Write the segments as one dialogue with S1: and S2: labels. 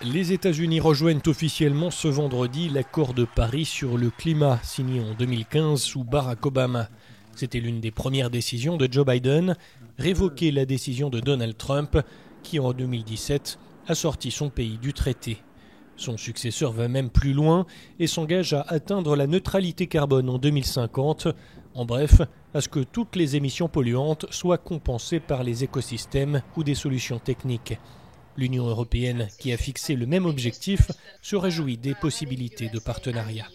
S1: Les États-Unis rejoignent officiellement ce vendredi l'accord de Paris sur le climat signé en 2015 sous Barack Obama. C'était l'une des premières décisions de Joe Biden, révoquer la décision de Donald Trump qui en 2017 a sorti son pays du traité. Son successeur va même plus loin et s'engage à atteindre la neutralité carbone en 2050, en bref, à ce que toutes les émissions polluantes soient compensées par les écosystèmes ou des solutions techniques. L'Union européenne, qui a fixé le même objectif, se réjouit des possibilités de partenariat.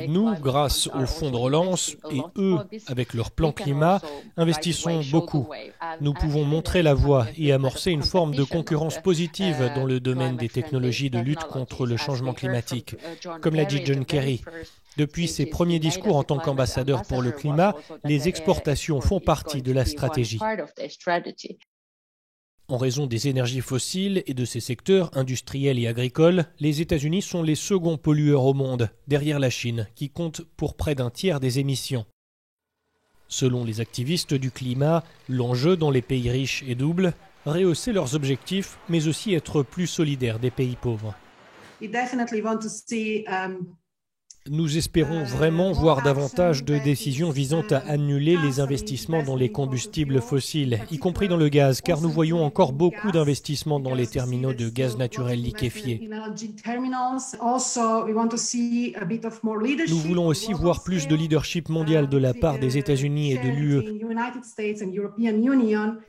S1: Nous, grâce au fonds de relance, et eux, avec leur plan climat, investissons beaucoup. Nous pouvons montrer la voie et amorcer une forme de concurrence positive dans le domaine des technologies de lutte contre le changement climatique, comme l'a dit John Kerry. Depuis ses premiers discours en tant qu'ambassadeur pour le climat, les exportations font partie de la stratégie. En raison des énergies fossiles et de ses secteurs industriels et agricoles, les États-Unis sont les seconds pollueurs au monde, derrière la Chine, qui compte pour près d'un tiers des émissions. Selon les activistes du climat, l'enjeu dans les pays riches est double, rehausser leurs objectifs, mais aussi être plus solidaires des pays pauvres. Nous espérons vraiment voir davantage de décisions visant à annuler les investissements dans les combustibles fossiles, y compris dans le gaz, car nous voyons encore beaucoup d'investissements dans les terminaux de gaz naturel liquéfié. Nous voulons aussi voir plus de leadership mondial de la part des États-Unis et de l'UE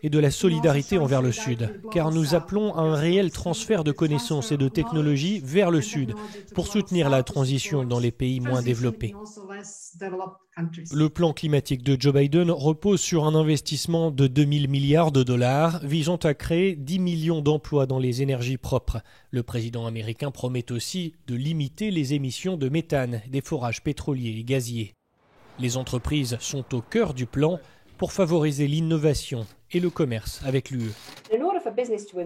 S1: et de la solidarité envers le Sud, car nous appelons à un réel transfert de connaissances et de technologies vers le Sud pour soutenir la transition dans les pays moins développés. Le plan climatique de Joe Biden repose sur un investissement de 2000 milliards de dollars visant à créer 10 millions d'emplois dans les énergies propres. Le président américain promet aussi de limiter les émissions de méthane des forages pétroliers et gaziers. Les entreprises sont au cœur du plan pour favoriser l'innovation et le commerce avec l'UE.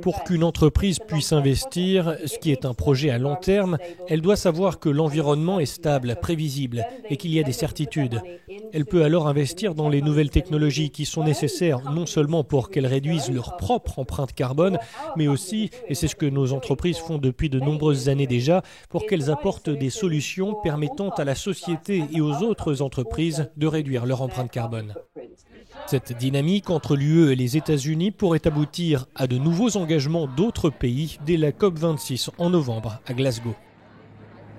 S1: Pour qu'une entreprise puisse investir, ce qui est un projet à long terme, elle doit savoir que l'environnement est stable, prévisible et qu'il y a des certitudes. Elle peut alors investir dans les nouvelles technologies qui sont nécessaires non seulement pour qu'elles réduisent leur propre empreinte carbone, mais aussi, et c'est ce que nos entreprises font depuis de nombreuses années déjà, pour qu'elles apportent des solutions permettant à la société et aux autres entreprises de réduire leur empreinte carbone. Cette dynamique entre l'UE et les États-Unis pourrait aboutir à de nouveaux engagements d'autres pays dès la COP26 en novembre à Glasgow.